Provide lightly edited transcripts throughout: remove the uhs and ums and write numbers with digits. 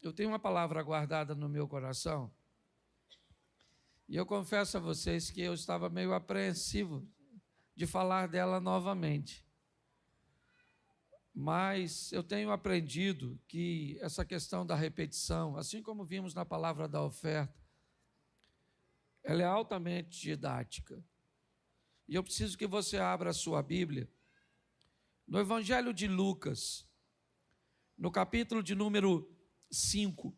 eu tenho uma palavra guardada no meu coração, e eu confesso a vocês que eu estava meio apreensivo de falar dela novamente. Mas eu tenho aprendido que essa questão da repetição, assim como vimos na palavra da oferta, ela é altamente didática. E eu preciso que você abra a sua Bíblia no Evangelho de Lucas, no capítulo de número 5.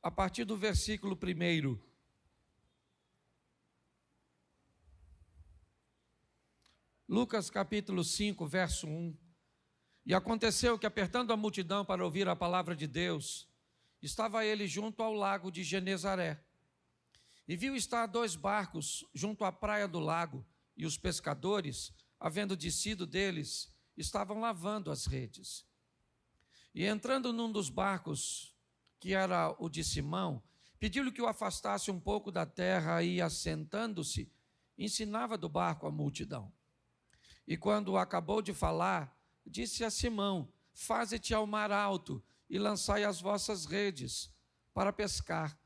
A partir do versículo 1. Lucas capítulo 5, verso 1. E aconteceu que, apertando a multidão para ouvir a palavra de Deus, estava ele junto ao lago de Genezaré. E viu estar 2 barcos junto à praia do lago, e os pescadores, havendo descido deles, estavam lavando as redes. E entrando num dos barcos, que era o de Simão, pediu-lhe que o afastasse um pouco da terra e, assentando-se, ensinava do barco a multidão. E quando acabou de falar, disse a Simão: faze-te ao mar alto e lançai as vossas redes para pescar.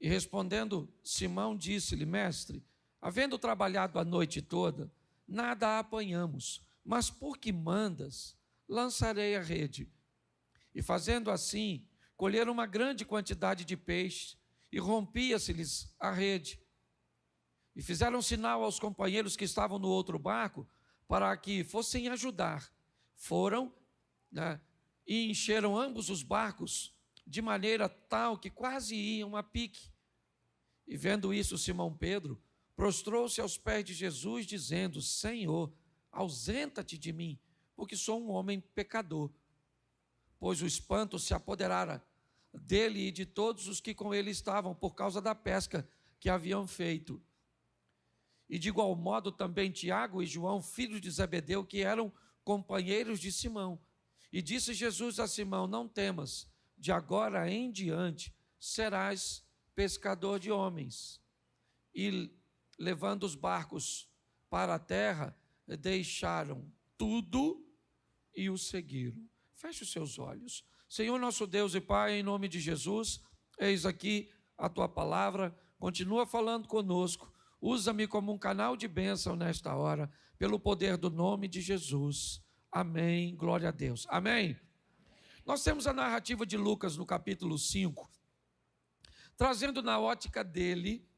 E respondendo Simão, disse-lhe: mestre, havendo trabalhado a noite toda, nada apanhamos, mas por que mandas, lançarei a rede. E fazendo assim, colheram uma grande quantidade de peixe, e rompia-se-lhes a rede. E fizeram sinal aos companheiros que estavam no outro barco, para que fossem ajudar. Foram, e encheram ambos os barcos, de maneira tal que quase iam a pique. E vendo isso, Simão Pedro prostrou-se aos pés de Jesus, dizendo: Senhor, ausenta-te de mim, porque sou um homem pecador. Pois o espanto se apoderara dele e de todos os que com ele estavam, por causa da pesca que haviam feito. E de igual modo também Tiago e João, filhos de Zebedeu, que eram companheiros de Simão. E disse Jesus a Simão: não temas, de agora em diante serás pescador de homens. E levando os barcos para a terra, deixaram tudo e o seguiram. Feche os seus olhos. Senhor nosso Deus e Pai, em nome de Jesus, eis aqui a tua palavra, continua falando conosco. Usa-me como um canal de bênção nesta hora, pelo poder do nome de Jesus. Amém. Glória a Deus. Amém. Nós temos a narrativa de Lucas no capítulo 5, trazendo na ótica dele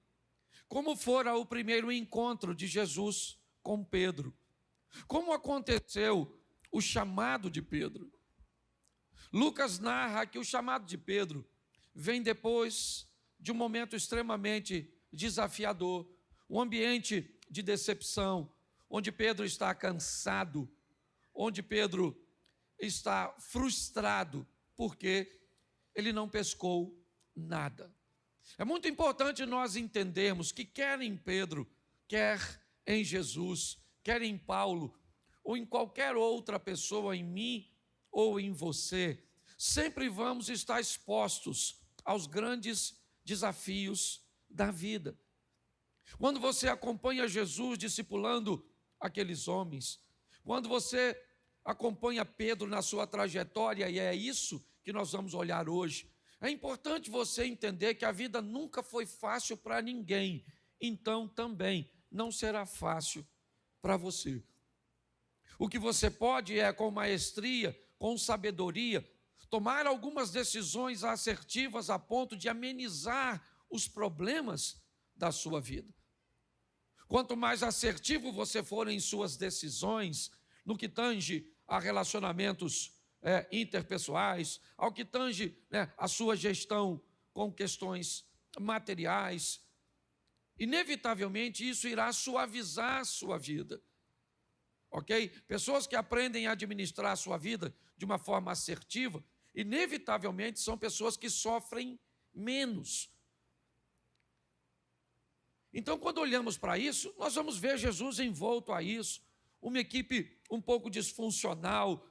como fora o primeiro encontro de Jesus com Pedro. Como aconteceu o chamado de Pedro. Lucas narra que o chamado de Pedro vem depois de um momento extremamente desafiador, um ambiente de decepção, onde Pedro está cansado, onde Pedro está frustrado, porque ele não pescou nada. É muito importante nós entendermos que quer em Pedro, quer em Jesus, quer em Paulo, ou em qualquer outra pessoa, em mim ou em você, sempre vamos estar expostos aos grandes desafios da vida. Quando você acompanha Jesus discipulando aqueles homens, quando você acompanha Pedro na sua trajetória, e é isso que nós vamos olhar hoje, é importante você entender que a vida nunca foi fácil para ninguém, então também não será fácil para você. O que você pode é, com maestria, com sabedoria, tomar algumas decisões assertivas a ponto de amenizar os problemas da sua vida. Quanto mais assertivo você for em suas decisões, no que tange a relacionamentos interpessoais, ao que tange a sua gestão com questões materiais, inevitavelmente isso irá suavizar a sua vida. Ok? Pessoas que aprendem a administrar a sua vida de uma forma assertiva, inevitavelmente são pessoas que sofrem menos. Então, quando olhamos para isso, nós vamos ver Jesus envolto a isso, uma equipe um pouco disfuncional.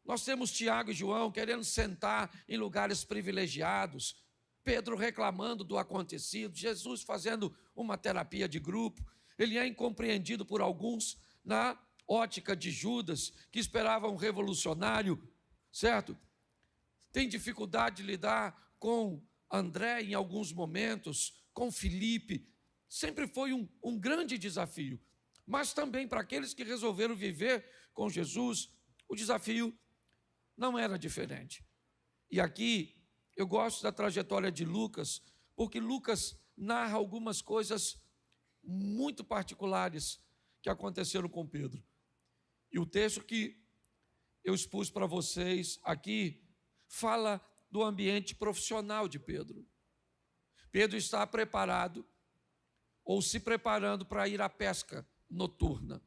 Nós temos Tiago e João querendo sentar em lugares privilegiados, Pedro reclamando do acontecido, Jesus fazendo uma terapia de grupo. Ele é incompreendido por alguns ótica de Judas, que esperava um revolucionário, certo? Tem dificuldade de lidar com André em alguns momentos, com Filipe. Sempre foi um grande desafio. Mas também para aqueles que resolveram viver com Jesus, o desafio não era diferente. E aqui eu gosto da trajetória de Lucas, porque Lucas narra algumas coisas muito particulares que aconteceram com Pedro. E o texto que eu expus para vocês aqui fala do ambiente profissional de Pedro. Pedro está preparado ou se preparando para ir à pesca noturna,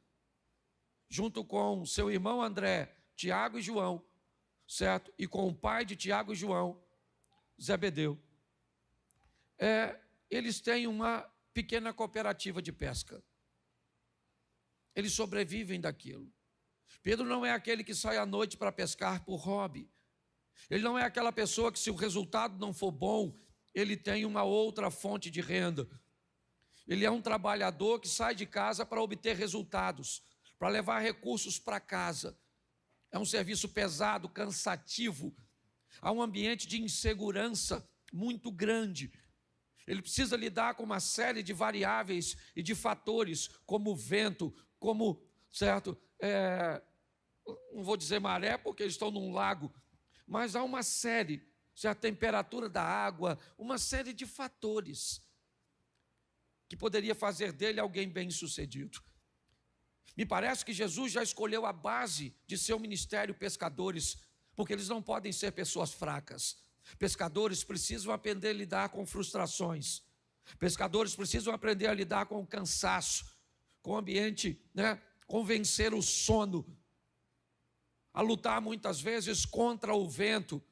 junto com seu irmão André, Tiago e João, certo? E com o pai de Tiago e João, Zebedeu. Eles têm uma pequena cooperativa de pesca. Eles sobrevivem daquilo. Pedro não é aquele que sai à noite para pescar por hobby. Ele não é aquela pessoa que, se o resultado não for bom, ele tem uma outra fonte de renda. Ele é um trabalhador que sai de casa para obter resultados, para levar recursos para casa. É um serviço pesado, cansativo. Há um ambiente de insegurança muito grande. Ele precisa lidar com uma série de variáveis e de fatores, como o vento, como, certo, não vou dizer maré, porque eles estão num lago, mas há uma série, a temperatura da água, uma série de fatores que poderia fazer dele alguém bem-sucedido. Me parece que Jesus já escolheu a base de seu ministério pescadores, porque eles não podem ser pessoas fracas. Pescadores precisam aprender a lidar com frustrações. Pescadores precisam aprender a lidar com o cansaço, com o ambiente, com vencer o sono, a lutar muitas vezes contra o vento.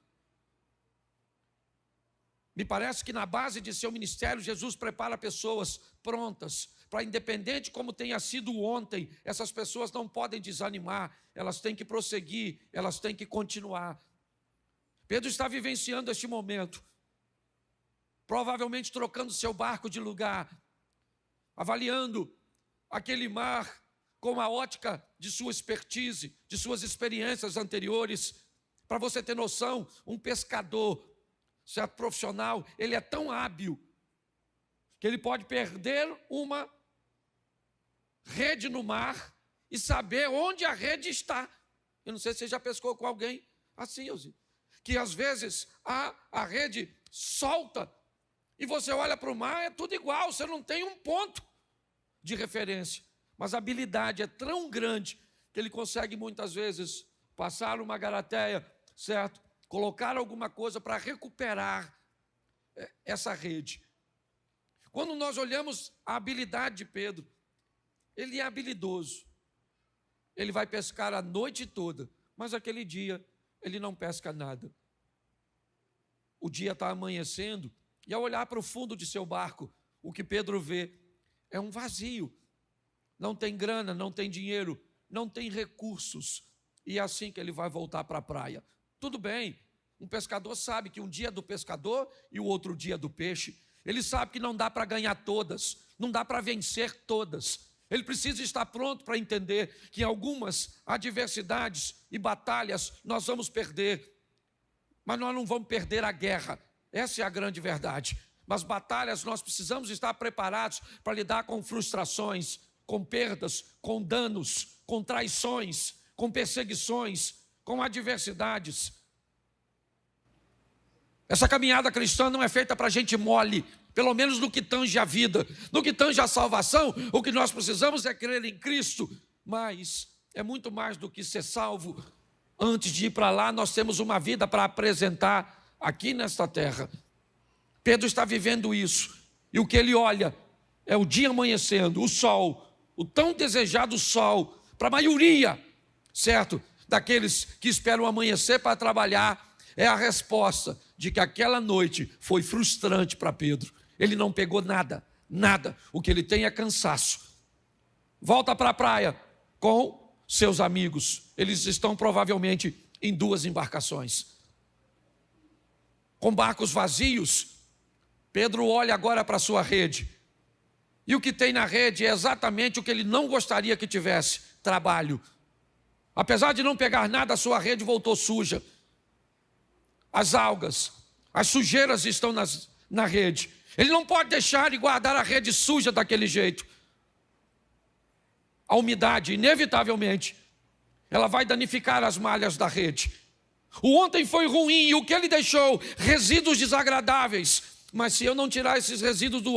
Me parece que na base de seu ministério, Jesus prepara pessoas prontas para, independente como tenha sido ontem, essas pessoas não podem desanimar, elas têm que prosseguir, elas têm que continuar. Pedro está vivenciando este momento, provavelmente trocando seu barco de lugar, avaliando aquele mar com a ótica de sua expertise, de suas experiências anteriores. Para você ter noção, um pescador, certo, profissional, ele é tão hábil que ele pode perder uma rede no mar e saber onde a rede está. Eu não sei se você já pescou com alguém assim, Elzinho, que às vezes a rede solta e você olha para o mar, é tudo igual, você não tem um ponto de referência. Mas a habilidade é tão grande que ele consegue muitas vezes passar uma garateia, certo? Colocar alguma coisa para recuperar essa rede. Quando nós olhamos a habilidade de Pedro, ele é habilidoso. Ele vai pescar a noite toda, mas aquele dia ele não pesca nada. O dia está amanhecendo e, ao olhar para o fundo de seu barco, o que Pedro vê é um vazio. Não tem grana, não tem dinheiro, não tem recursos. E é assim que ele vai voltar para a praia. Tudo bem, um pescador sabe que um dia é do pescador e o outro dia é do peixe. Ele sabe que não dá para ganhar todas, não dá para vencer todas. Ele precisa estar pronto para entender que em algumas adversidades e batalhas nós vamos perder. Mas nós não vamos perder a guerra, essa é a grande verdade. Mas batalhas nós precisamos estar preparados para lidar com frustrações, com perdas, com danos, com traições, com perseguições, com adversidades. Essa caminhada cristã não é feita para gente mole, pelo menos no que tange a vida. No que tange a salvação, o que nós precisamos é crer em Cristo. Mas é muito mais do que ser salvo. Antes de ir para lá, nós temos uma vida para apresentar aqui nesta terra. Pedro está vivendo isso. E o que ele olha é o dia amanhecendo, o sol, o tão desejado sol, para a maioria, certo, daqueles que esperam amanhecer para trabalhar, é a resposta de que aquela noite foi frustrante para Pedro. Ele não pegou nada, nada. O que ele tem é cansaço. Volta para a praia com seus amigos. Eles estão provavelmente em 2 embarcações. Com barcos vazios, Pedro olha agora para a sua rede. E o que tem na rede é exatamente o que ele não gostaria que tivesse. trabalho. Apesar de não pegar nada, a sua rede voltou suja. As algas, as sujeiras estão na rede. Ele não pode deixar e guardar a rede suja daquele jeito. A umidade, inevitavelmente, ela vai danificar as malhas da rede. O ontem foi ruim e o que ele deixou? Resíduos desagradáveis. Mas se eu não tirar esses resíduos do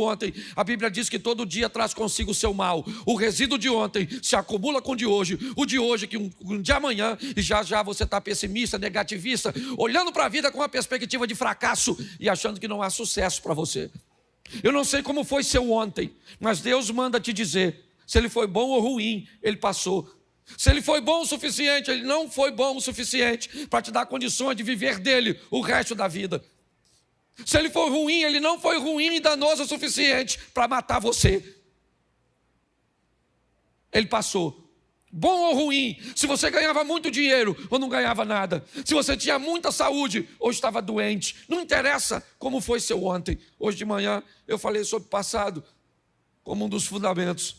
ontem, a Bíblia diz que todo dia traz consigo o seu mal. O resíduo de ontem se acumula com o de hoje que um de amanhã, e já você está pessimista, negativista, olhando para a vida com uma perspectiva de fracasso e achando que não há sucesso para você. Eu não sei como foi seu ontem, mas Deus manda te dizer, se ele foi bom ou ruim, ele passou. Se ele foi bom o suficiente, ele não foi bom o suficiente para te dar condições de viver dele o resto da vida. Se ele for ruim, ele não foi ruim e danoso o suficiente para matar você. Ele passou. Bom ou ruim, se você ganhava muito dinheiro ou não ganhava nada, se você tinha muita saúde ou estava doente, não interessa como foi seu ontem. Hoje de manhã eu falei sobre o passado como um dos fundamentos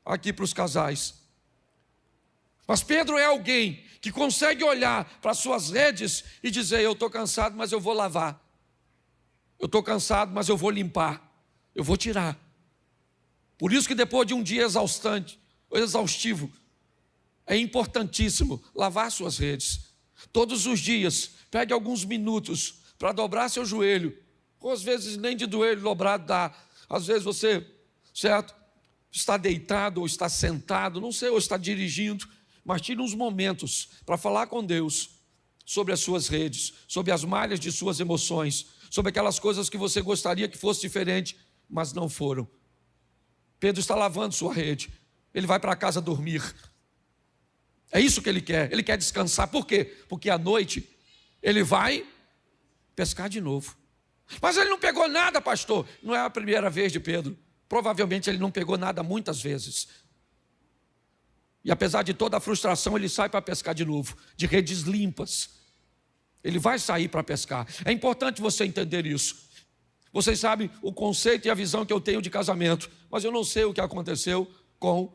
aqui para os casais. Mas Pedro é alguém que consegue olhar para as suas redes e dizer, eu estou cansado, mas eu vou lavar. Eu estou cansado, mas eu vou limpar. Eu vou tirar. Por isso que depois de um dia exaustivo, é importantíssimo lavar suas redes. Todos os dias, pegue alguns minutos para dobrar seu joelho. Ou às vezes nem de joelho dobrado dá. Às vezes você, certo, está deitado ou está sentado, não sei, ou está dirigindo. Mas tire uns momentos para falar com Deus sobre as suas redes, sobre as malhas de suas emoções, sobre aquelas coisas que você gostaria que fosse diferente, mas não foram. Pedro está lavando sua rede. Ele vai para casa dormir. É isso que ele quer descansar. Por quê? Porque à noite ele vai pescar de novo. Mas ele não pegou nada, pastor. Não é a primeira vez de Pedro. Provavelmente ele não pegou nada muitas vezes. E apesar de toda a frustração, ele sai para pescar de novo, de redes limpas. Ele vai sair para pescar. É importante você entender isso. Vocês sabem o conceito e a visão que eu tenho de casamento, mas eu não sei o que aconteceu com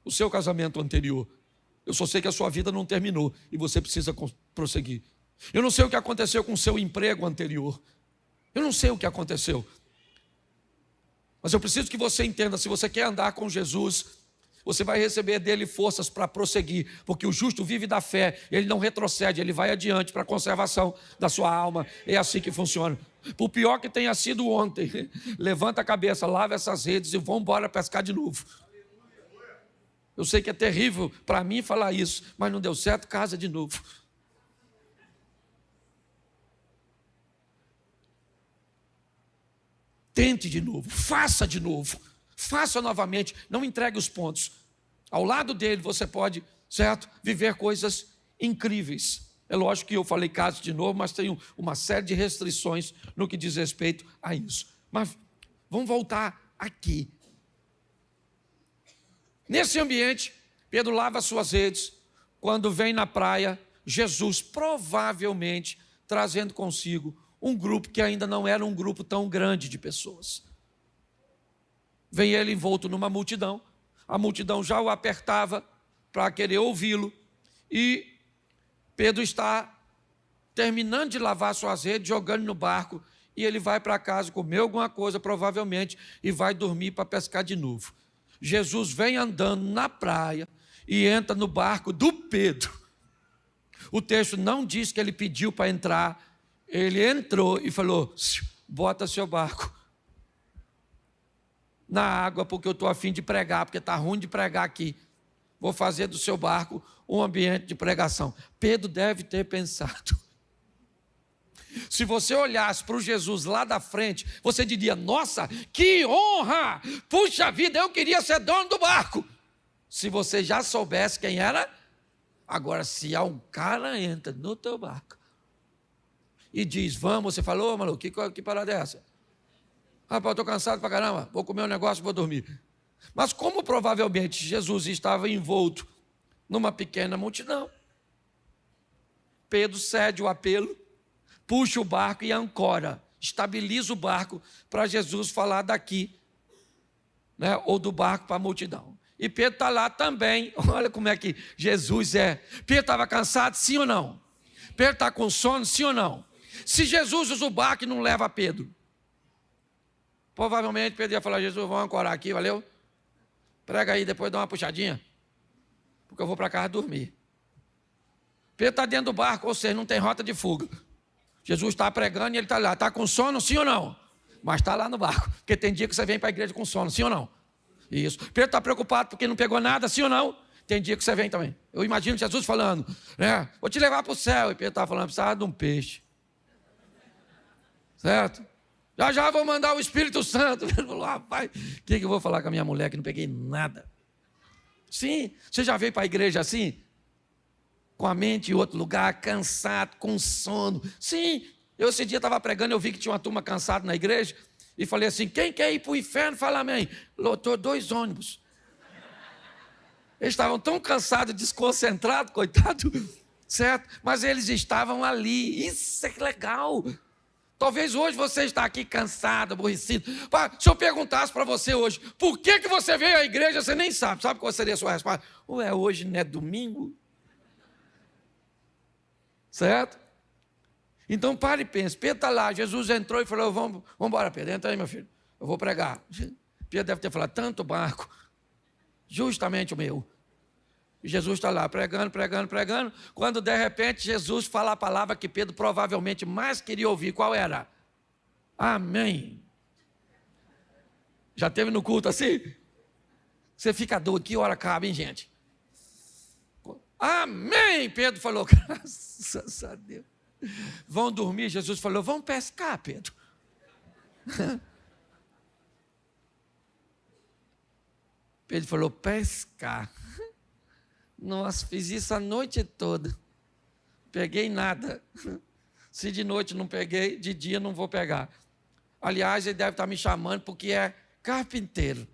o seu casamento anterior. Eu só sei que a sua vida não terminou e você precisa prosseguir. Eu não sei o que aconteceu com o seu emprego anterior. Eu não sei o que aconteceu. Mas eu preciso que você entenda, se você quer andar com Jesus, você vai receber dele forças para prosseguir, porque o justo vive da fé, ele não retrocede, ele vai adiante para a conservação da sua alma. É assim que funciona. Por pior que tenha sido ontem, levanta a cabeça, lava essas redes e vamos embora pescar de novo. Eu sei que é terrível para mim falar isso, mas não deu certo, casa de novo. Tente de novo, faça de novo. Faça novamente, não entregue os pontos. Ao lado dele você pode, certo, viver coisas incríveis. É lógico que eu falei caso de novo, mas tenho uma série de restrições no que diz respeito a isso. Mas vamos voltar aqui. Nesse ambiente, Pedro lava suas redes. Quando vem na praia, Jesus provavelmente trazendo consigo um grupo que ainda não era um grupo tão grande de pessoas. Vem ele envolto numa multidão, a multidão já o apertava para querer ouvi-lo, e Pedro está terminando de lavar suas redes, jogando no barco, e ele vai para casa comer alguma coisa, provavelmente, e vai dormir para pescar de novo. Jesus vem andando na praia e entra no barco do Pedro. O texto não diz que ele pediu para entrar, ele entrou e falou, bota seu barco na água, porque eu estou a fim de pregar, porque está ruim de pregar aqui. Vou fazer do seu barco um ambiente de pregação. Pedro deve ter pensado. Se você olhasse para o Jesus lá da frente, você diria, nossa, que honra! Puxa vida, eu queria ser dono do barco. Se você já soubesse quem era, agora se há um cara entra no teu barco e diz, vamos, você falou, maluco, que parada é essa? Rapaz, eu estou cansado pra caramba, vou comer um negócio e vou dormir. Mas como provavelmente Jesus estava envolto numa pequena multidão, Pedro cede o apelo, puxa o barco e ancora, estabiliza o barco para Jesus falar daqui, né, ou do barco para a multidão. E Pedro está lá também. Olha como é que Jesus é. Pedro estava cansado, sim ou não? Pedro está com sono, sim ou não? Se Jesus usa o barco e não leva Pedro, provavelmente Pedro ia falar: Jesus, vamos ancorar aqui, valeu? Prega aí, depois dá uma puxadinha, porque eu vou para casa dormir. Pedro está dentro do barco, ou seja, não tem rota de fuga. Jesus está pregando e ele está lá. Está com sono, sim ou não? Mas está lá no barco, porque tem dia que você vem para a igreja com sono, sim ou não? Isso. Pedro está preocupado porque não pegou nada, sim ou não? Tem dia que você vem também. Eu imagino Jesus falando, né? Vou te levar para o céu. E Pedro estava falando: precisava de um peixe. Certo? Já já vou mandar o Espírito Santo. Ele falou: rapaz, o que eu vou falar com a minha mulher que não peguei nada? Sim, você já veio para a igreja assim? Com a mente em outro lugar, cansado, com sono. Sim, eu esse dia estava pregando, eu vi que tinha uma turma cansada na igreja, e falei assim: quem quer ir para o inferno? Fala amém. Lotou 2 ônibus. Eles estavam tão cansados, desconcentrados, coitado, certo? Mas eles estavam ali. Isso é legal. Talvez hoje você está aqui cansado, aborrecido. Se eu perguntasse para você hoje, por que você veio à igreja, você nem sabe. Sabe qual seria a sua resposta? Ué, hoje não é domingo? Certo? Então pare e pense. Pedro está lá, Jesus entrou e falou: vamos embora, Pedro, entra aí, meu filho, eu vou pregar. Pedro deve ter falado: tanto barco, justamente o meu. E Jesus está lá pregando, quando de repente Jesus fala a palavra que Pedro provavelmente mais queria ouvir. Qual era? Amém. Já teve no culto assim? Você fica doido, que hora acaba, hein, gente? Amém, Pedro falou. Graças a Deus. Vão dormir, Jesus falou: vamos pescar, Pedro. Pedro falou: pescar. Nossa, fiz isso a noite toda. Peguei nada. Se de noite não peguei, de dia não vou pegar. Aliás, ele deve estar me chamando porque é carpinteiro.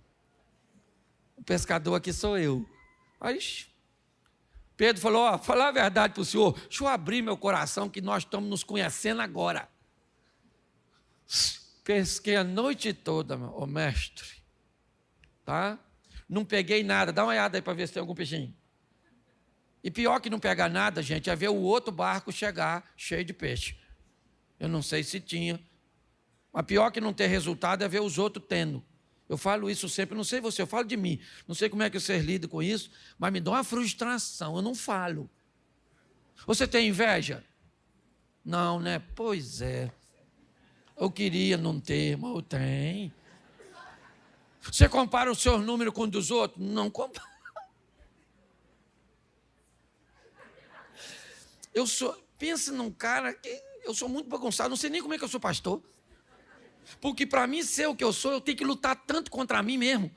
O pescador aqui sou eu. Aí Pedro falou: ó, falar a verdade para o senhor, deixa eu abrir meu coração que nós estamos nos conhecendo agora. Pesquei a noite toda, ô mestre. Tá? Não peguei nada. Dá uma olhada aí para ver se tem algum peixinho. E pior que não pegar nada, gente, é ver o outro barco chegar cheio de peixe. Eu não sei se tinha. Mas pior que não ter resultado é ver os outros tendo. Eu falo isso sempre, não sei você, eu falo de mim. Não sei como é que vocês lidam com isso, mas me dá uma frustração, eu não falo. Você tem inveja? Não, né? Pois é. Eu queria não ter, mas eu tenho. Você compara o seu número com o dos outros? Não compara. Pensa num cara que eu sou muito bagunçado, não sei nem como é que eu sou pastor. Porque para mim ser o que eu sou, eu tenho que lutar tanto contra mim mesmo,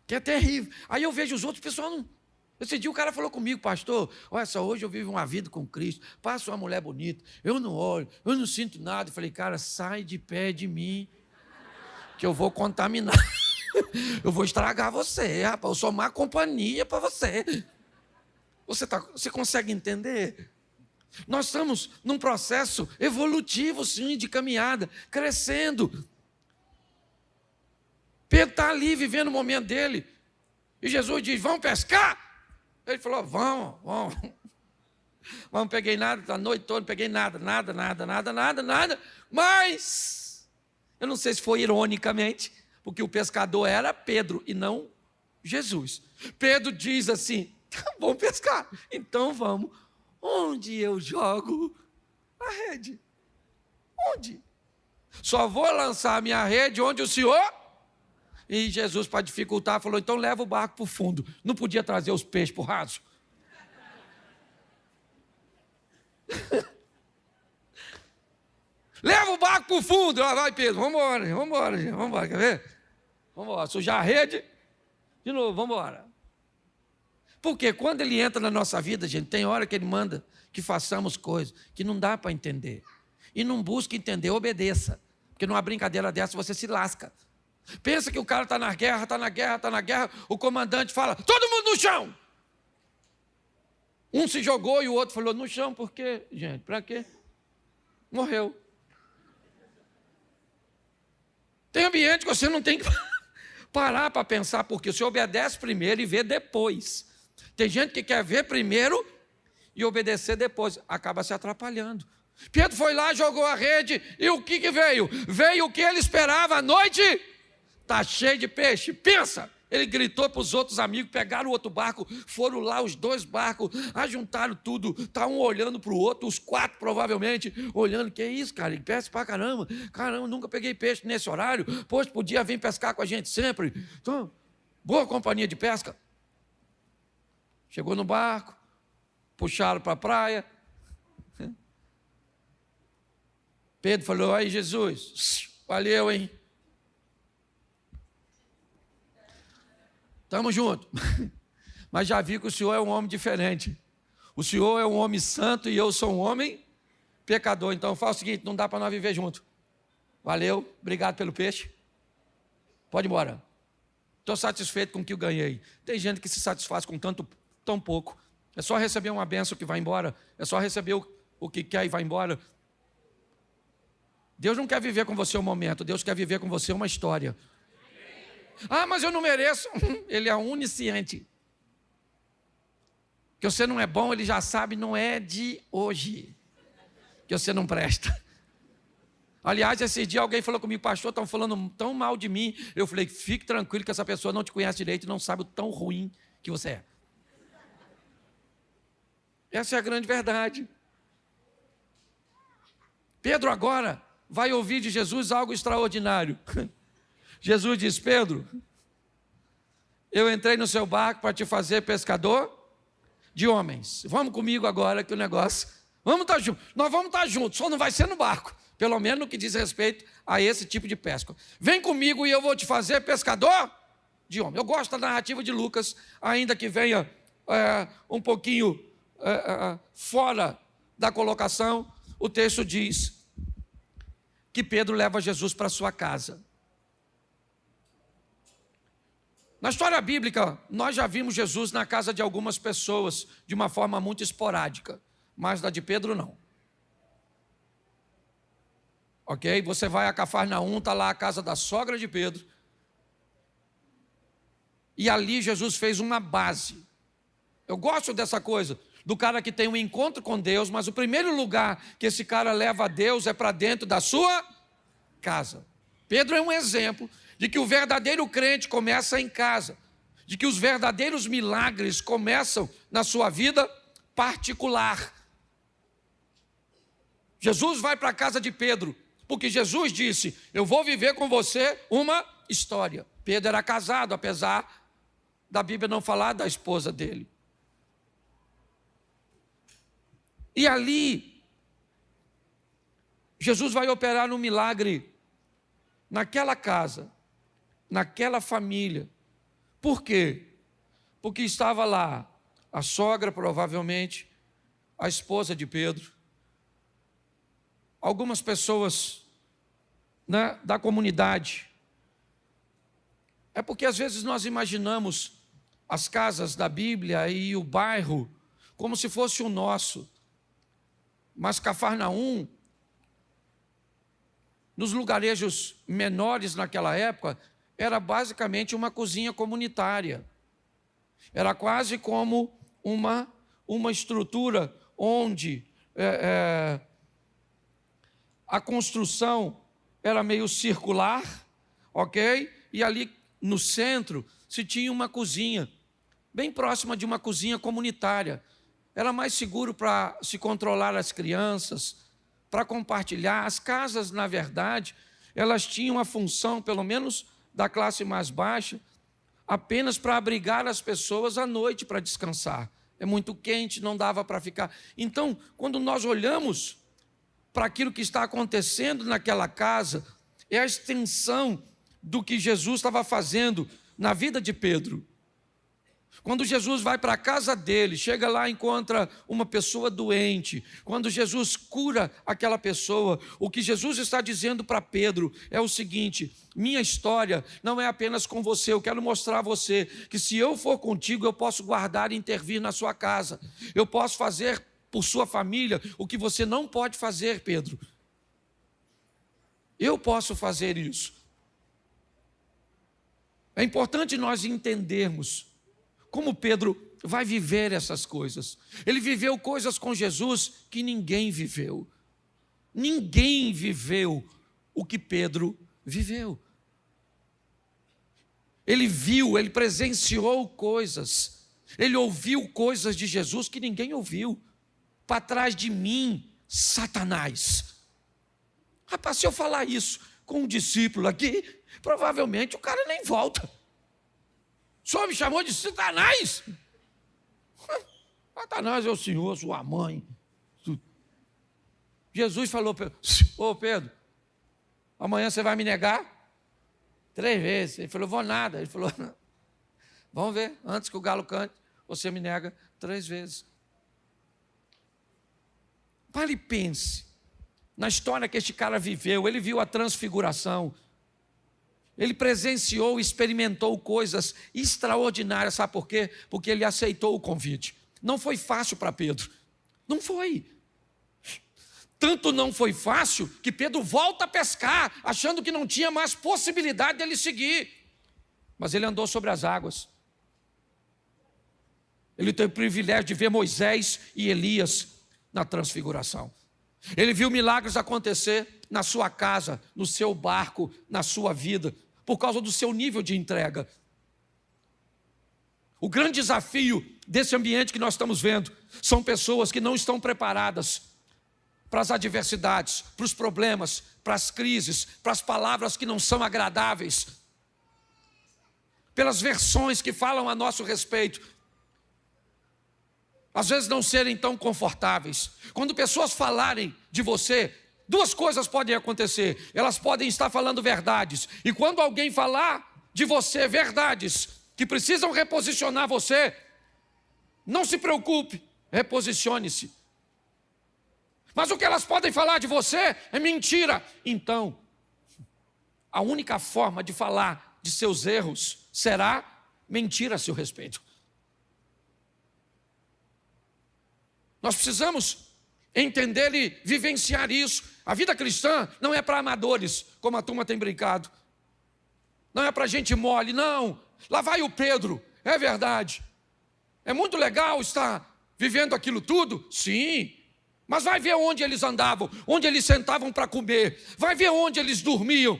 que é terrível. Aí eu vejo os outros, pessoal não... Esse dia o cara falou comigo: pastor, olha só, hoje eu vivo uma vida com Cristo, passo uma mulher bonita, eu não olho, eu não sinto nada. Eu falei: cara, sai de pé de mim, que eu vou contaminar. Eu vou estragar você, rapaz, eu sou má companhia para você. Você consegue entender? Nós estamos num processo evolutivo, sim, de caminhada, crescendo. Pedro está ali vivendo o momento dele. E Jesus diz: vamos pescar? Ele falou: vamos. Mas não peguei nada, a noite toda não peguei nada. Mas, eu não sei se foi ironicamente, porque o pescador era Pedro e não Jesus. Pedro diz assim: vamos pescar, então vamos. Onde eu jogo a rede? Onde? Só vou lançar a minha rede onde o Senhor... E Jesus, para dificultar, falou: então leva o barco para o fundo. Não podia trazer os peixes para o raso? Leva o barco para o fundo. Lá vai Pedro, vamos embora, quer ver? Vamos embora, sujar a rede. De novo, vamos embora. Porque quando ele entra na nossa vida, gente, tem hora que ele manda que façamos coisas que não dá para entender. E não busca entender, obedeça. Porque numa brincadeira dessa você se lasca. Pensa que o cara está na guerra, o comandante fala: todo mundo no chão. Um se jogou e o outro falou: no chão, por quê, gente? Para quê? Morreu. Tem ambiente que você não tem que... Parar para pensar, porque você obedece primeiro e vê depois. Tem gente que quer ver primeiro e obedecer depois, acaba se atrapalhando. Pedro foi lá, jogou a rede, e o que veio? Veio o que ele esperava, a noite está cheia de peixe. Pensa, ele gritou para os outros amigos, pegaram o outro barco, foram lá os 2 barcos, ajuntaram tudo, está um olhando para o outro, os 4 provavelmente, olhando, que é isso, cara, ele pesca para caramba, nunca peguei peixe nesse horário, poxa, podia vir pescar com a gente sempre. Então, boa companhia de pesca. Chegou no barco, puxaram para a praia. Pedro falou, aí Jesus, valeu, hein? Estamos juntos. Mas já vi que o senhor é um homem diferente. O senhor é um homem santo e eu sou um homem pecador. Então faz o seguinte, não dá para nós viver juntos. Valeu, obrigado pelo peixe. Pode ir embora. Estou satisfeito com o que eu ganhei. Tem gente que se satisfaz com tão pouco. É só receber uma bênção que vai embora. É só receber o que quer e vai embora. Deus não quer viver com você um momento. Deus quer viver com você uma história. Ah, mas eu não mereço. Ele é onisciente. Que você não é bom, ele já sabe, não é de hoje. Que você não presta. Aliás, esse dia alguém falou comigo, pastor, estão falando tão mal de mim. Eu falei, fique tranquilo que essa pessoa não te conhece direito e não sabe o tão ruim que você é. Essa é a grande verdade. Pedro agora vai ouvir de Jesus algo extraordinário. Jesus diz, Pedro, eu entrei no seu barco para te fazer pescador de homens. Vamos comigo agora que o negócio... Vamos estar juntos. Nós vamos estar juntos, só não vai ser no barco. Pelo menos no que diz respeito a esse tipo de pesca. Vem comigo e eu vou te fazer pescador de homens. Eu gosto da narrativa de Lucas, ainda que venha um pouquinho fora da colocação. O texto diz que Pedro leva Jesus para sua casa. Na história bíblica, nós já vimos Jesus na casa de algumas pessoas de uma forma muito esporádica, mas da de Pedro não. Ok? Você vai a Cafarnaum, está lá a casa da sogra de Pedro, e ali Jesus fez uma base. Eu gosto dessa coisa, do cara que tem um encontro com Deus, mas o primeiro lugar que esse cara leva a Deus é para dentro da sua casa. Pedro é um exemplo de que o verdadeiro crente começa em casa, de que os verdadeiros milagres começam na sua vida particular. Jesus vai para a casa de Pedro, porque Jesus disse, eu vou viver com você uma história. Pedro era casado, apesar da Bíblia não falar da esposa dele. E ali, Jesus vai operar um milagre naquela casa, naquela família. Por quê? Porque estava lá a sogra, provavelmente, a esposa de Pedro, algumas pessoas, né, da comunidade. É porque às vezes nós imaginamos as casas da Bíblia e o bairro como se fosse o nosso. Mas Cafarnaum, nos lugarejos menores naquela época, era basicamente uma cozinha comunitária. Era quase como uma estrutura onde a construção era meio circular, ok? E ali no centro se tinha uma cozinha, bem próxima de uma cozinha comunitária. Era mais seguro para se controlar as crianças, para compartilhar. As casas, na verdade, elas tinham a função, pelo menos da classe mais baixa, apenas para abrigar as pessoas à noite para descansar. É muito quente, não dava para ficar. Então, quando nós olhamos para aquilo que está acontecendo naquela casa, é a extensão do que Jesus estava fazendo na vida de Pedro. Quando Jesus vai para a casa dele, chega lá e encontra uma pessoa doente. Quando Jesus cura aquela pessoa, o que Jesus está dizendo para Pedro é o seguinte: minha história não é apenas com você, eu quero mostrar a você que se eu for contigo, eu posso guardar e intervir na sua casa. Eu posso fazer por sua família o que você não pode fazer, Pedro. Eu posso fazer isso. É importante nós entendermos como Pedro vai viver essas coisas. Ele viveu coisas com Jesus que ninguém viveu. Ninguém viveu o que Pedro viveu. Ele viu, ele presenciou coisas. Ele ouviu coisas de Jesus que ninguém ouviu. Para trás de mim, Satanás. Rapaz, se eu falar isso com um discípulo aqui, provavelmente o cara nem volta. O senhor me chamou de Satanás? Satanás é o senhor, sua mãe. Jesus falou para ô Pedro, amanhã você vai me negar 3 vezes. Ele falou, vou nada. Ele falou, vamos ver, antes que o galo cante, você me nega 3 vezes. Pare e pense na história que este cara viveu. Ele viu a transfiguração. Ele presenciou e experimentou coisas extraordinárias. Sabe por quê? Porque ele aceitou o convite. Não foi fácil para Pedro. Não foi. Tanto não foi fácil que Pedro volta a pescar, achando que não tinha mais possibilidade dele seguir. Mas ele andou sobre as águas. Ele teve o privilégio de ver Moisés e Elias na transfiguração. Ele viu milagres acontecer na sua casa, no seu barco, na sua vida, por causa do seu nível de entrega. O grande desafio desse ambiente que nós estamos vendo são pessoas que não estão preparadas para as adversidades, para os problemas, para as crises, para as palavras que não são agradáveis, pelas versões que falam a nosso respeito, às vezes não serem tão confortáveis. Quando pessoas falarem de você, 2 coisas podem acontecer. Elas podem estar falando verdades, e quando alguém falar de você verdades que precisam reposicionar você, não se preocupe, reposicione-se. Mas o que elas podem falar de você é mentira. Então, a única forma de falar de seus erros será mentir a seu respeito. Nós precisamos entender e vivenciar isso. A vida cristã não é para amadores, como a turma tem brincado. Não é para gente mole, não. Lá vai o Pedro, é verdade. É muito legal estar vivendo aquilo tudo? Sim. Mas vai ver onde eles andavam, onde eles sentavam para comer. Vai ver onde eles dormiam.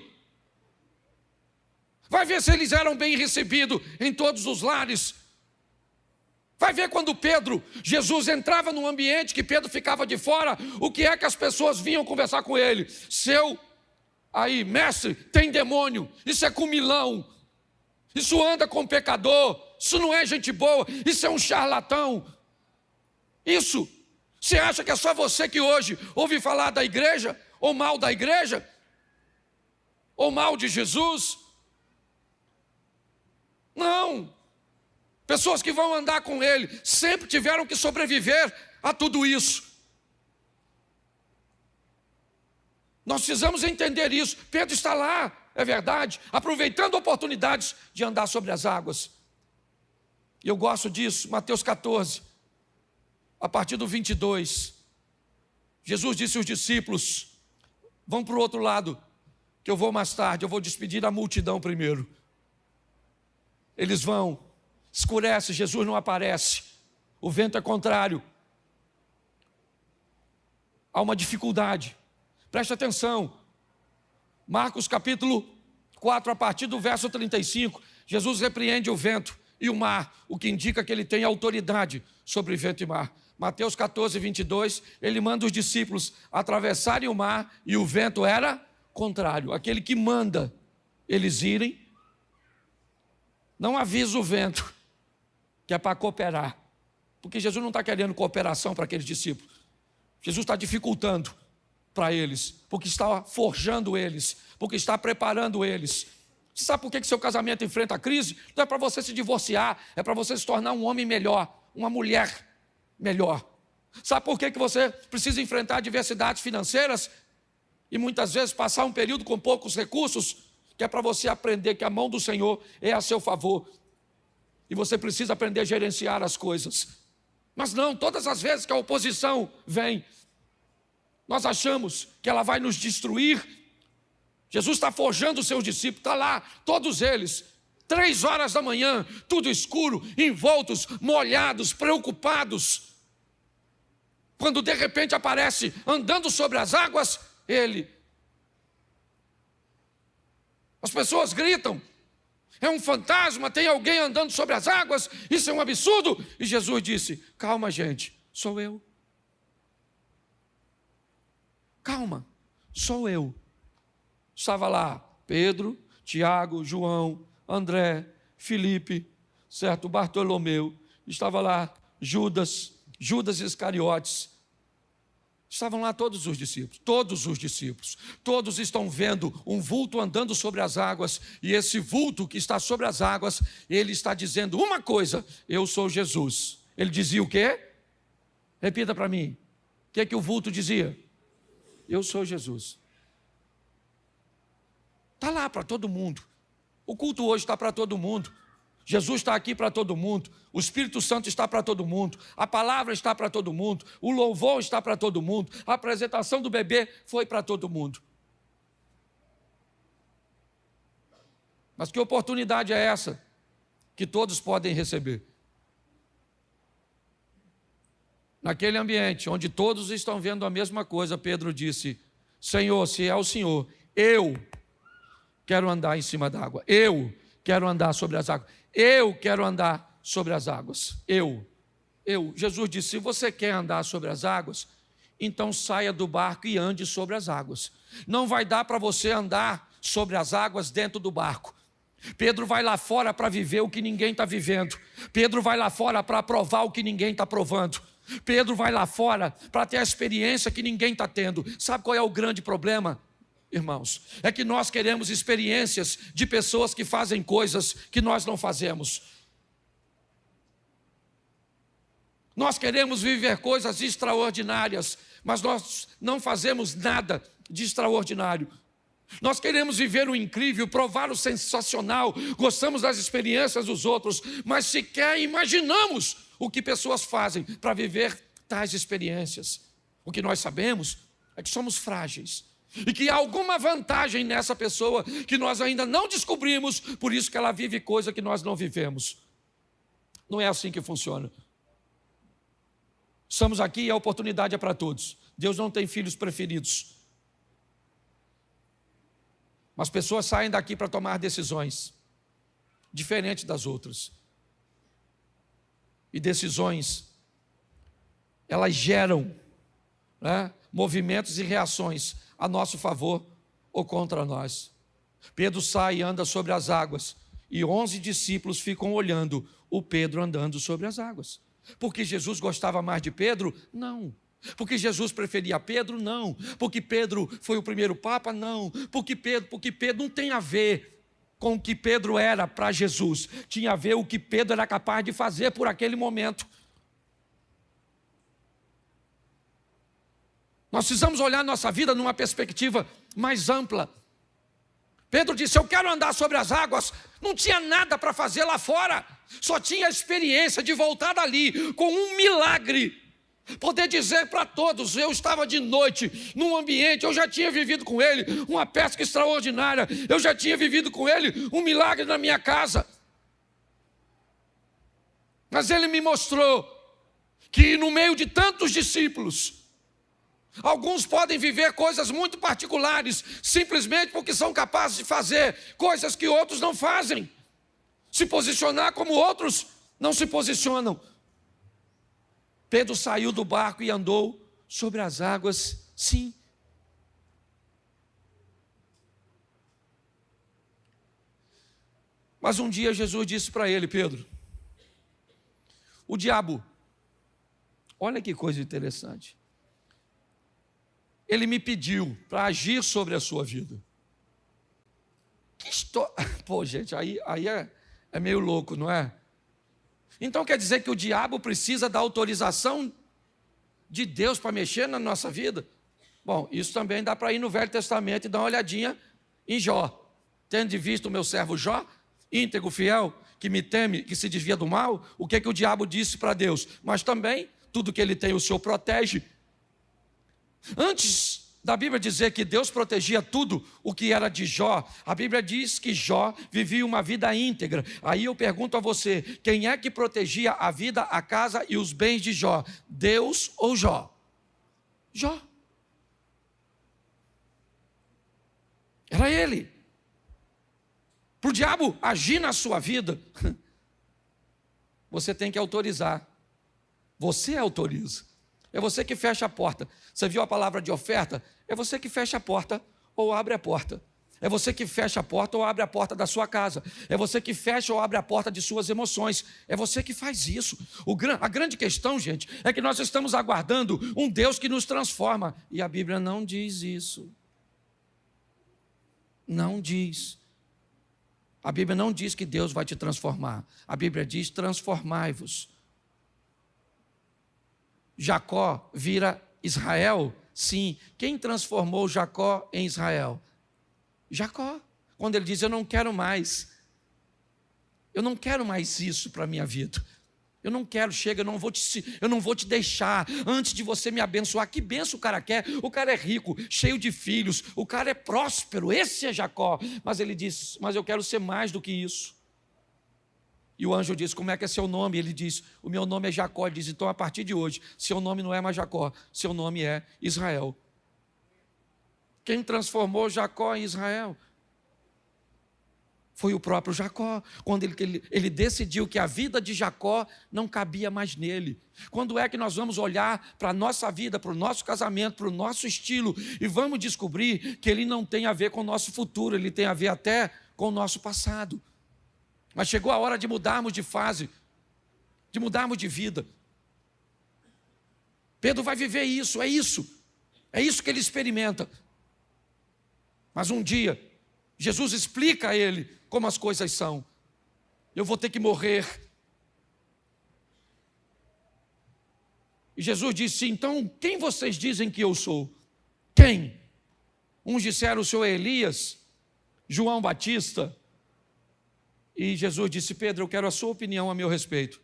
Vai ver se eles eram bem recebidos em todos os lares. Vai ver quando Jesus entrava num ambiente que Pedro ficava de fora, o que é que as pessoas vinham conversar com ele? Mestre, tem demônio, isso é comilão, isso anda com pecador, isso não é gente boa, isso é um charlatão. Isso, você acha que é só você que hoje ouve falar da igreja, ou mal da igreja, ou mal de Jesus? Não. Pessoas que vão andar com ele sempre tiveram que sobreviver a tudo isso. Nós precisamos entender isso. Pedro está lá, é verdade, aproveitando oportunidades de andar sobre as águas. E eu gosto disso, Mateus 14, a partir do 22. Jesus disse aos discípulos, vão para o outro lado, que eu vou mais tarde, eu vou despedir a multidão primeiro. Eles vão. Escurece, Jesus não aparece, o vento é contrário, há uma dificuldade. Preste atenção, Marcos capítulo 4, a partir do verso 35, Jesus repreende o vento e o mar, o que indica que ele tem autoridade sobre vento e mar. Mateus 14, 22, ele manda os discípulos atravessarem o mar e o vento era contrário. Aquele que manda eles irem, não avisa o vento, que é para cooperar, porque Jesus não está querendo cooperação para aqueles discípulos. Jesus está dificultando para eles, porque está forjando eles, porque está preparando eles. Você sabe por que seu casamento enfrenta a crise? Não é para você se divorciar, é para você se tornar um homem melhor, uma mulher melhor. Sabe por que você precisa enfrentar adversidades financeiras e muitas vezes passar um período com poucos recursos? Que é para você aprender que a mão do Senhor é a seu favor. E você precisa aprender a gerenciar as coisas. Mas não, todas as vezes que a oposição vem, nós achamos que ela vai nos destruir. Jesus está forjando os seus discípulos, está lá, todos eles, 3 horas da manhã, tudo escuro, envoltos, molhados, preocupados. Quando de repente aparece andando sobre as águas, ele. As pessoas gritam: é um fantasma, tem alguém andando sobre as águas, isso é um absurdo. E Jesus disse: calma, gente, sou eu. Calma, sou eu. Estava lá Pedro, Tiago, João, André, Filipe, certo? Bartolomeu, estava lá Judas Iscariotes. Estavam lá todos os discípulos, todos estão vendo um vulto andando sobre as águas, e esse vulto que está sobre as águas, ele está dizendo uma coisa: eu sou Jesus. Ele dizia o quê? Repita para mim, o que é que o vulto dizia? Eu sou Jesus. Está lá para todo mundo, o culto hoje está para todo mundo. Jesus está aqui para todo mundo, o Espírito Santo está para todo mundo, a palavra está para todo mundo, o louvor está para todo mundo, a apresentação do bebê foi para todo mundo. Mas que oportunidade é essa que todos podem receber? Naquele ambiente onde todos estão vendo a mesma coisa, Pedro disse: Senhor, se é o Senhor, eu quero andar em cima da água, eu quero andar sobre as águas. Eu quero andar sobre as águas. Jesus disse: se você quer andar sobre as águas, então saia do barco e ande sobre as águas. Não vai dar para você andar sobre as águas dentro do barco. Pedro vai lá fora para viver o que ninguém está vivendo. Pedro vai lá fora para provar o que ninguém está provando. Pedro vai lá fora para ter a experiência que ninguém está tendo. Sabe qual é o grande problema, irmãos? É que nós queremos experiências de pessoas que fazem coisas que nós não fazemos. Nós queremos viver coisas extraordinárias, mas nós não fazemos nada de extraordinário. Nós queremos viver o incrível, provar o sensacional, gostamos das experiências dos outros, mas sequer imaginamos o que pessoas fazem para viver tais experiências. O que nós sabemos é que somos frágeis e que há alguma vantagem nessa pessoa que nós ainda não descobrimos, por isso que ela vive coisa que nós não vivemos. Não é assim que funciona. Estamos aqui e a oportunidade é para todos. Deus não tem filhos preferidos. Mas pessoas saem daqui para tomar decisões diferentes das outras. E decisões, elas geram, né, movimentos e reações a nosso favor ou contra nós. Pedro sai e anda sobre as águas, e 11 discípulos ficam olhando o Pedro andando sobre as águas. Porque Jesus gostava mais de Pedro? Não. Porque Jesus preferia Pedro? Não. Porque Pedro foi o primeiro papa? Não. Porque Pedro não tem a ver com o que Pedro era para Jesus. Tinha a ver o que Pedro era capaz de fazer por aquele momento. Nós precisamos olhar nossa vida numa perspectiva mais ampla. Pedro disse: eu quero andar sobre as águas. Não tinha nada para fazer lá fora. Só tinha a experiência de voltar dali com um milagre. Poder dizer para todos: eu estava de noite num ambiente, eu já tinha vivido com ele uma pesca extraordinária, eu já tinha vivido com ele um milagre na minha casa. Mas ele me mostrou que no meio de tantos discípulos, alguns podem viver coisas muito particulares, simplesmente porque são capazes de fazer coisas que outros não fazem, se posicionar como outros não se posicionam. Pedro saiu do barco e andou sobre as águas, sim. Mas um dia Jesus disse para ele: Pedro, o diabo, olha que coisa interessante, ele me pediu para agir sobre a sua vida. Que história! Pô, gente, aí é meio louco, não é? Então quer dizer que o diabo precisa da autorização de Deus para mexer na nossa vida? Bom, isso também dá para ir no Velho Testamento e dar uma olhadinha em Jó. Tendo visto o meu servo Jó, íntegro, fiel, que me teme, que se desvia do mal, o que o diabo disse para Deus? Mas também, tudo que ele tem o Senhor protege. Antes da Bíblia dizer que Deus protegia tudo o que era de Jó, a Bíblia diz que Jó vivia uma vida íntegra. Aí eu pergunto a você, quem é que protegia a vida, a casa e os bens de Jó? Deus ou Jó? Jó. Era ele. Para o diabo agir na sua vida, você tem que autorizar. Você autoriza. É você que fecha a porta. Você viu a palavra de oferta? É você que fecha a porta ou abre a porta. É você que fecha a porta ou abre a porta da sua casa. É você que fecha ou abre a porta de suas emoções. É você que faz isso. A grande questão, gente, é que nós estamos aguardando um Deus que nos transforma. E a Bíblia não diz isso. Não diz. A Bíblia não diz que Deus vai te transformar. A Bíblia diz: transformai-vos. Jacó vira Israel? Sim. Quem transformou Jacó em Israel? Jacó. Quando ele diz: eu não quero mais isso para a minha vida. Eu não quero, chega, eu não vou te deixar antes de você me abençoar. Que benção o cara quer? O cara é rico, cheio de filhos, o cara é próspero, esse é Jacó. Mas ele diz: mas eu quero ser mais do que isso. E o anjo diz: como é que é seu nome? Ele diz: o meu nome é Jacó. Ele diz: então a partir de hoje, seu nome não é mais Jacó, seu nome é Israel. Quem transformou Jacó em Israel? Foi o próprio Jacó, quando ele decidiu que a vida de Jacó não cabia mais nele. Quando é que nós vamos olhar para a nossa vida, para o nosso casamento, para o nosso estilo, e vamos descobrir que ele não tem a ver com o nosso futuro, ele tem a ver até com o nosso passado. Mas chegou a hora de mudarmos de fase, de mudarmos de vida. Pedro vai viver isso, é isso que ele experimenta. Mas um dia, Jesus explica a ele como as coisas são. Eu vou ter que morrer. E Jesus disse: então, quem vocês dizem que eu sou? Quem? Uns disseram: o senhor é Elias, João Batista. E Jesus disse: Pedro, eu quero a sua opinião a meu respeito.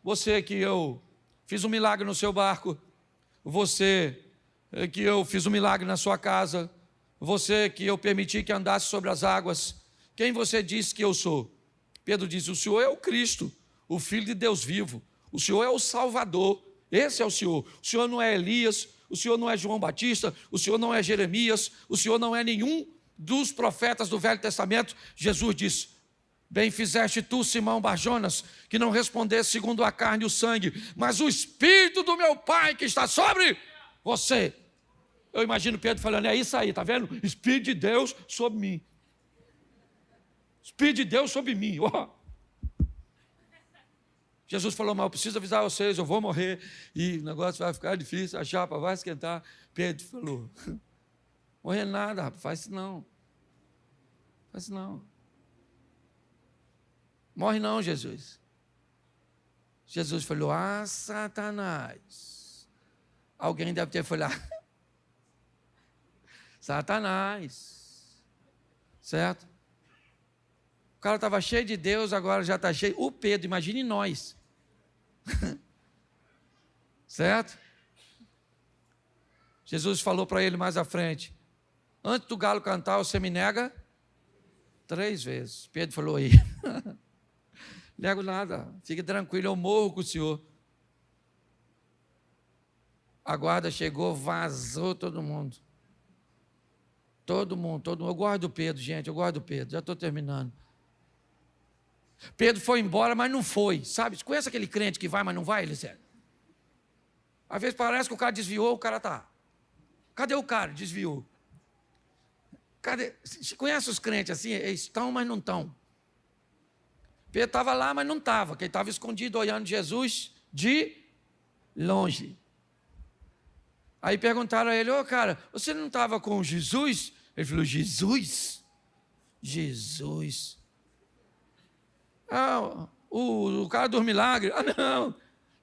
Você que eu fiz um milagre no seu barco, você que eu fiz um milagre na sua casa, você que eu permiti que andasse sobre as águas, quem você diz que eu sou? Pedro disse: o Senhor é o Cristo, o Filho de Deus vivo, o Senhor é o Salvador, esse é o Senhor não é Elias, o Senhor não é João Batista, o Senhor não é Jeremias, o Senhor não é nenhum dos profetas do Velho Testamento. Jesus disse: bem fizeste tu, Simão Barjonas, que não respondesse segundo a carne e o sangue, mas o Espírito do meu Pai que está sobre você. Eu imagino Pedro falando: é isso aí, está vendo? Espírito de Deus sobre mim. Espírito de Deus sobre mim. Oh. Jesus falou: mas eu preciso avisar vocês, eu vou morrer e o negócio vai ficar difícil, a chapa vai esquentar. Pedro falou: morrer nada, rapaz, faz isso não. Faz isso não. Morre não, Jesus. Jesus falou: ah, Satanás. Alguém deve ter falado: Satanás. Certo? O cara estava cheio de Deus, agora já está cheio. O Pedro, imagine nós. Certo? Jesus falou para ele mais à frente: antes do galo cantar, você me nega 3 vezes. Pedro falou: aí. Nego nada, fique tranquilo, eu morro com o senhor. A guarda chegou, vazou todo mundo. Todo mundo. Eu gosto do Pedro, gente, eu gosto do Pedro, já estou terminando. Pedro foi embora, mas não foi, sabe? Você conhece aquele crente que vai, mas não vai, Eliseu? Às vezes parece que o cara desviou, o cara está. Cadê o cara? Desviou. Cadê? Você conhece os crentes assim? Eles estão, mas não estão. Pedro estava lá, mas não estava, porque ele estava escondido olhando Jesus de longe. Aí perguntaram a ele: ô cara, você não estava com Jesus? Ele falou: Jesus? Jesus. Ah, o cara dos milagres. Ah,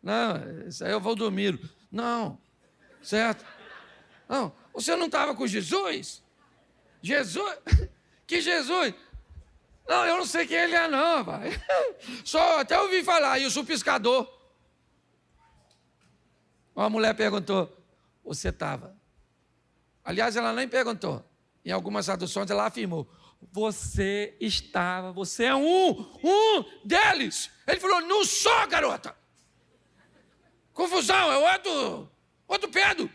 não, isso aí eu vou dormir. Não, certo? Não, você não estava com Jesus? Jesus? Que Jesus? Não, eu não sei quem ele é não, pai. Só até ouvi falar, isso, o pescador. Uma mulher perguntou: você estava? Aliás, ela nem perguntou. Em algumas traduções ela afirmou: você é um deles. Ele falou: não sou, garota. Confusão, é outro Pedro.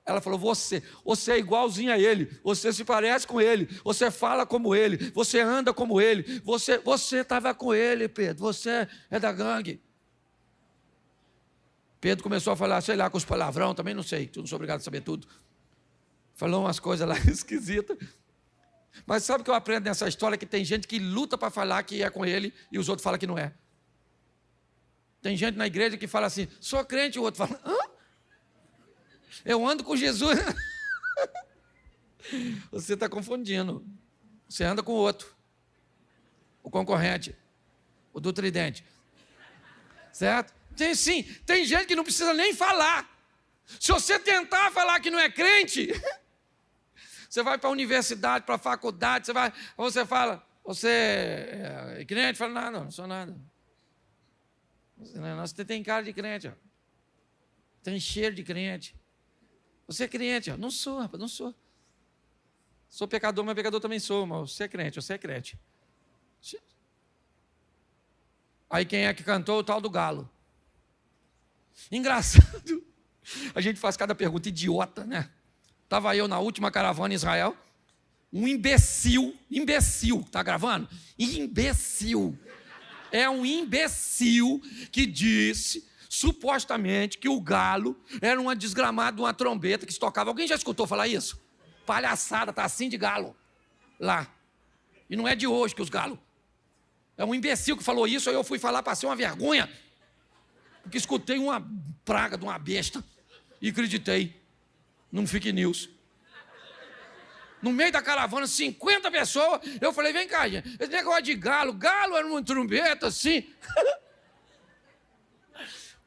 Ela falou: você é igualzinho a ele, você se parece com ele, você fala como ele, você anda como ele, você estava com ele, Pedro, você é da gangue. Pedro começou a falar, sei lá, com os palavrão, também não sei, não sou obrigado a saber tudo. Falou umas coisas lá esquisitas. Mas sabe o que eu aprendo nessa história? Que tem gente que luta para falar que é com ele e os outros falam que não é. Tem gente na igreja que fala assim, sou crente, e o outro fala, hã? Eu ando com Jesus. Você está confundindo. Você anda com o outro. O concorrente. O do tridente. Certo? Tem gente que não precisa nem falar. Se você tentar falar que não é crente, você vai para a universidade, para a faculdade, você fala, você é crente? Fala, não sou nada. Você tem cara de crente, ó. Tem cheiro de crente. Você é crente? Não sou, rapaz, não sou. Sou pecador, mas pecador também sou, mas você é crente. Aí quem é que cantou? O tal do galo. Engraçado. A gente faz cada pergunta idiota, né? Estava eu na última caravana em Israel, um imbecil, tá gravando? Imbecil. É um imbecil que disse, supostamente, que o galo era uma desgramada de uma trombeta que se tocava. Alguém já escutou falar isso? Palhaçada, tá assim de galo lá. E não é de hoje que os galos. É um imbecil que falou isso, aí eu fui falar, passei uma vergonha, porque escutei uma praga de uma besta e acreditei num fake news. No meio da caravana, 50 pessoas, eu falei, vem cá, gente, esse negócio de galo era uma trombeta assim.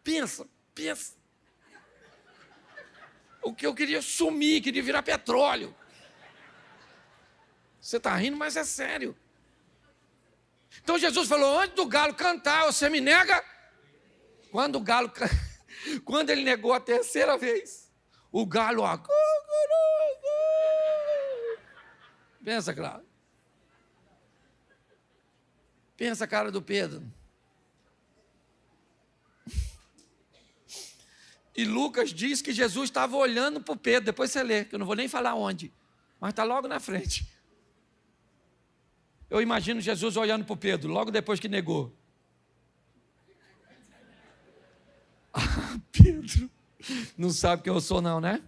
Pensa. O que eu queria sumir, queria virar petróleo. Você está rindo, mas é sério. Então Jesus falou, antes do galo cantar, você me nega? Quando ele negou a terceira vez, o galo, ó, pensa, claro. Pensa a cara do Pedro. E Lucas diz que Jesus estava olhando para o Pedro, depois você lê, que eu não vou nem falar onde, mas está logo na frente. Eu imagino Jesus olhando para o Pedro, logo depois que negou. Ah, Pedro, não sabe quem eu sou não, né?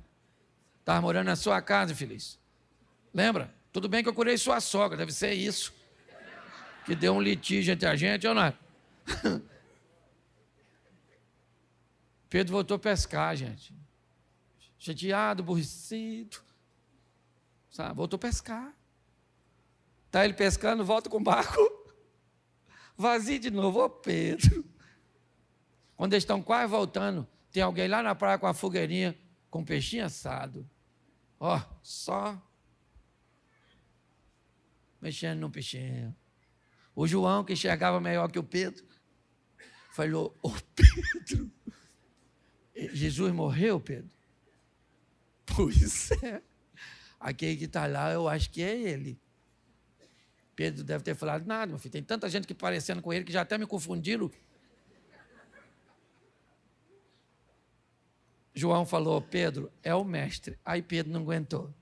Estava morando na sua casa, infeliz. Lembra? Tudo bem que eu curei sua sogra, deve ser isso. Que deu um litígio entre a gente, ou não é? Pedro voltou a pescar, gente. Chateado, aborrecido. Sabe? Voltou a pescar. Está ele pescando, volta com o barco. Vazio de novo. Ô Pedro. Quando eles estão quase voltando, tem alguém lá na praia com a fogueirinha, com um peixinho assado. Ó, só mexendo no peixinho. O João, que enxergava melhor que o Pedro, falou, ô Pedro, Jesus morreu, Pedro? Pois é. Aquele que está lá, eu acho que é ele. Pedro deve ter falado, nada, meu filho, tem tanta gente que parecendo com ele que já até me confundiram. João falou, Pedro, é o mestre. Aí Pedro não aguentou.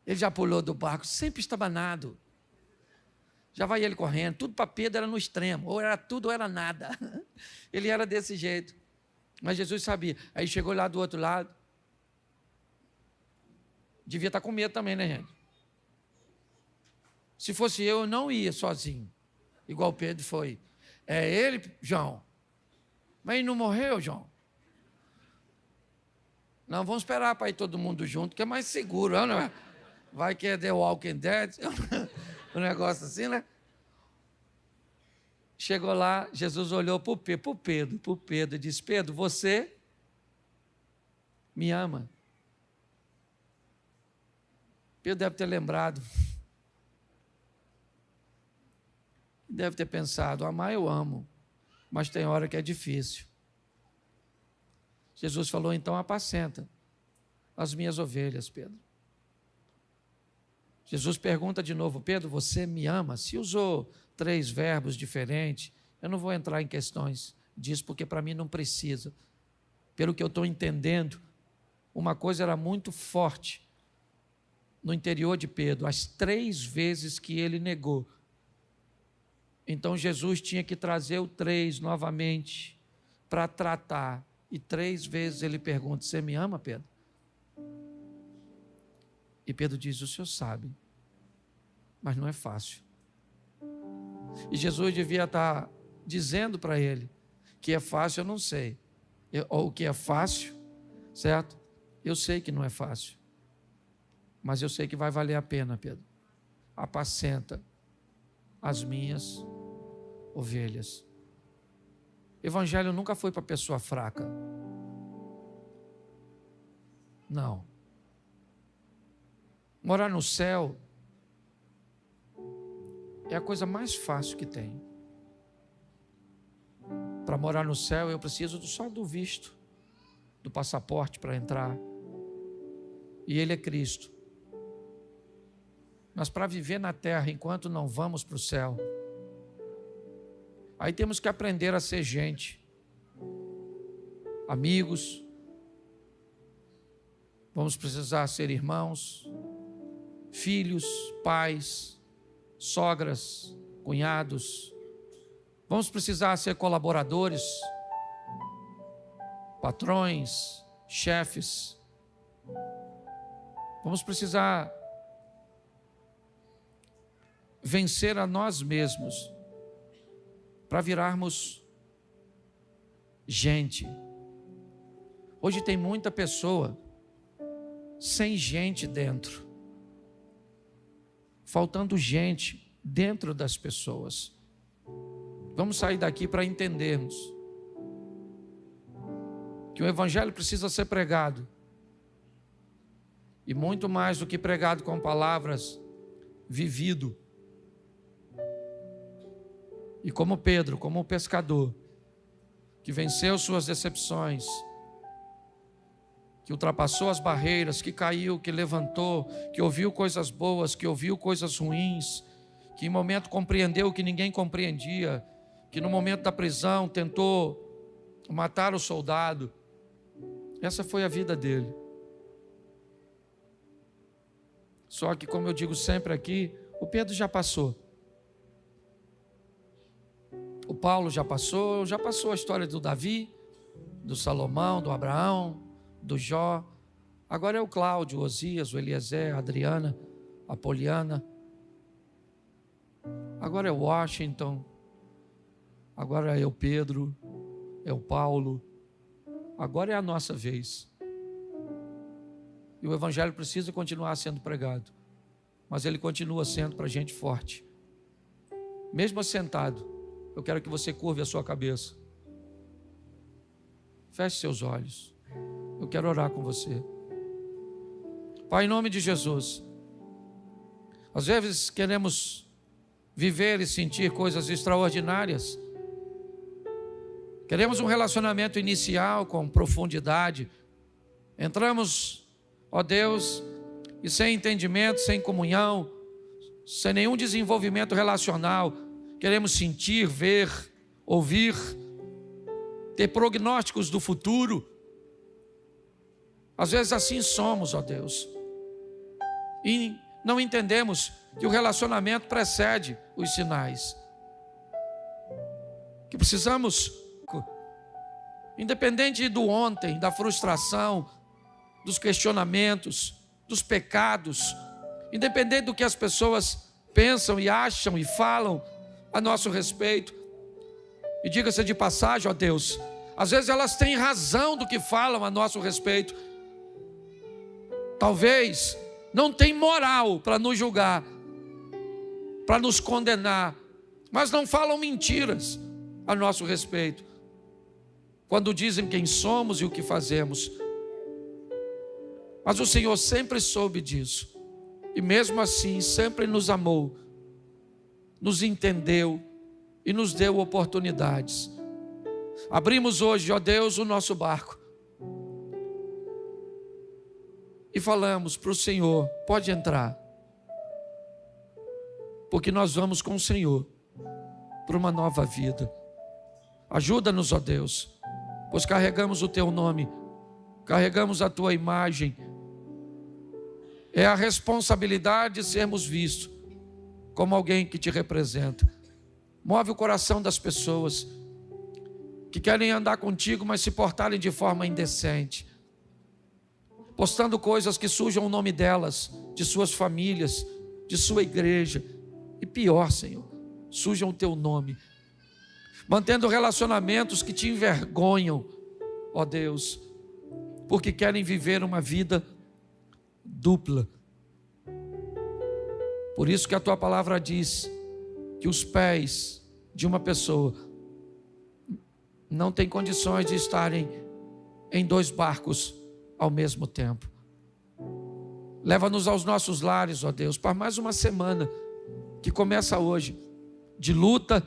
Ele já pulou do barco, sempre estabanado. Já vai ele correndo, tudo para Pedro era no extremo, ou era tudo ou era nada. Ele era desse jeito. Mas Jesus sabia. Aí chegou lá do outro lado. Devia estar com medo também, né, gente? Se fosse eu não ia sozinho, igual Pedro foi. É ele, João. Mas ele não morreu, João? Não, vamos esperar para ir todo mundo junto, que é mais seguro, não é? Vai que é The Walking Dead, um negócio assim, né? Chegou lá, Jesus olhou para o Pedro, e disse, Pedro, você me ama? Pedro deve ter lembrado. Deve ter pensado, amar eu amo, mas tem hora que é difícil. Jesus falou, então apacenta as minhas ovelhas, Pedro. Jesus pergunta de novo: Pedro, você me ama? Se usou 3 verbos diferentes, eu não vou entrar em questões disso, porque para mim não precisa. Pelo que eu estou entendendo, uma coisa era muito forte no interior de Pedro, as 3 vezes que ele negou. Então Jesus tinha que trazer o 3 novamente para tratar. E 3 vezes ele pergunta: você me ama, Pedro? E Pedro diz: o senhor sabe, mas não é fácil. E Jesus devia estar dizendo para ele que é fácil, eu não sei. Ou o que é fácil, certo? Eu sei que não é fácil. Mas eu sei que vai valer a pena, Pedro. Apacenta as minhas ovelhas. Evangelho nunca foi para pessoa fraca. Não. Morar no céu é a coisa mais fácil que tem. Para morar no céu eu preciso só do visto, do passaporte para entrar. E Ele é Cristo. Mas para viver na terra enquanto não vamos para o céu, aí temos que aprender a ser gente, amigos, vamos precisar ser irmãos, filhos, pais, sogras, cunhados, vamos precisar ser colaboradores, patrões, chefes, vamos precisar vencer a nós mesmos para virarmos gente. Hoje tem muita pessoa sem gente dentro, faltando gente dentro das pessoas. Vamos sair daqui para entendermos que o Evangelho precisa ser pregado, e muito mais do que pregado com palavras, vivido. E como Pedro, como um pescador, que venceu suas decepções, que ultrapassou as barreiras, que caiu, que levantou, que ouviu coisas boas, que ouviu coisas ruins, que em momento compreendeu o que ninguém compreendia, que no momento da prisão tentou matar o soldado. Essa foi a vida dele. Só que, como eu digo sempre aqui, o Pedro já passou. O Paulo já passou a história do Davi, do Salomão, do Abraão, do Jó. Agora é o Cláudio, o Osias, o Eliezer, a Adriana, a Poliana. Agora é o Washington. Agora é o Pedro, é o Paulo. Agora é a nossa vez. E o Evangelho precisa continuar sendo pregado. Mas ele continua sendo para gente forte. Mesmo assentado, eu quero que você curve a sua cabeça. Feche seus olhos. Eu quero orar com você. Pai, em nome de Jesus. Às vezes queremos viver e sentir coisas extraordinárias. Queremos um relacionamento inicial com profundidade. Entramos, ó Deus, e sem entendimento, sem comunhão, sem nenhum desenvolvimento relacional, queremos sentir, ver, ouvir, ter prognósticos do futuro. Às vezes assim somos, ó Deus. E não entendemos que o relacionamento precede os sinais. Que precisamos, independente do ontem, da frustração, dos questionamentos, dos pecados, independente do que as pessoas pensam e acham e falam a nosso respeito. E diga-se de passagem, ó Deus, às vezes elas têm razão do que falam a nosso respeito. Talvez não tem moral para nos julgar, para nos condenar, mas não falam mentiras a nosso respeito, quando dizem quem somos e o que fazemos. Mas o Senhor sempre soube disso, e mesmo assim sempre nos amou, nos entendeu e nos deu oportunidades. Abrimos hoje, ó Deus, o nosso barco. e falamos para o Senhor: pode entrar, porque nós vamos com o Senhor para uma nova vida. Ajuda-nos, ó Deus, pois carregamos o Teu nome, carregamos a Tua imagem. É a responsabilidade de sermos vistos como alguém que Te representa. Move o coração das pessoas que querem andar contigo, mas se portarem de forma indecente, postando coisas que sujam o nome delas, de suas famílias, de sua igreja, e pior, Senhor, sujam o Teu nome, mantendo relacionamentos que Te envergonham, ó Deus, porque querem viver uma vida dupla. Por isso que a Tua palavra diz que os pés de uma pessoa não têm condições de estarem em 2 barcos ao mesmo tempo. Leva-nos aos nossos lares, ó Deus, para mais uma semana que começa hoje, de luta,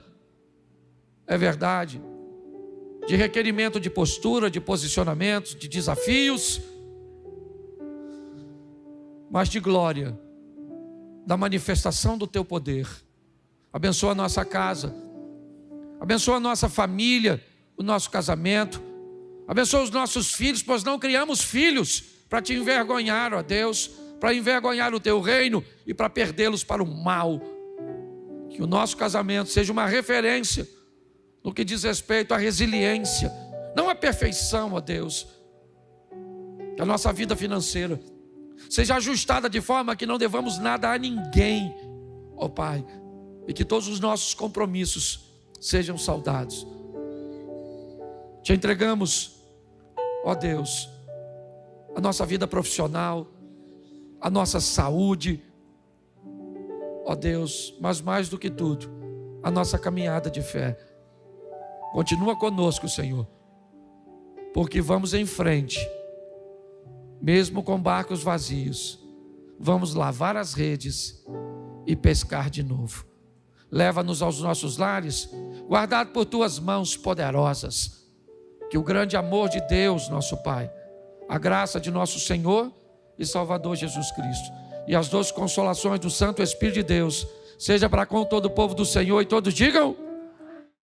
é verdade, de requerimento de postura, de posicionamentos, de desafios, mas de glória, da manifestação do Teu poder. Abençoa a nossa casa, abençoa a nossa família, o nosso casamento, abençoa os nossos filhos, pois não criamos filhos para Te envergonhar, ó Deus, para envergonhar o Teu reino e para perdê-los para o mal. Que o nosso casamento seja uma referência no que diz respeito à resiliência, não à perfeição, ó Deus. Que a nossa vida financeira seja ajustada de forma que não devamos nada a ninguém, ó Pai, e que todos os nossos compromissos sejam saudados. Te entregamos, ó Deus, a nossa vida profissional, a nossa saúde, ó Deus, mas mais do que tudo, a nossa caminhada de fé. Continua conosco, Senhor, porque vamos em frente, mesmo com barcos vazios, vamos lavar as redes e pescar de novo. Leva-nos aos nossos lares, guardado por Tuas mãos poderosas. Que o grande amor de Deus, nosso Pai, a graça de nosso Senhor e Salvador Jesus Cristo e as doces consolações do Santo Espírito de Deus seja para com todo o povo do Senhor, e todos digam: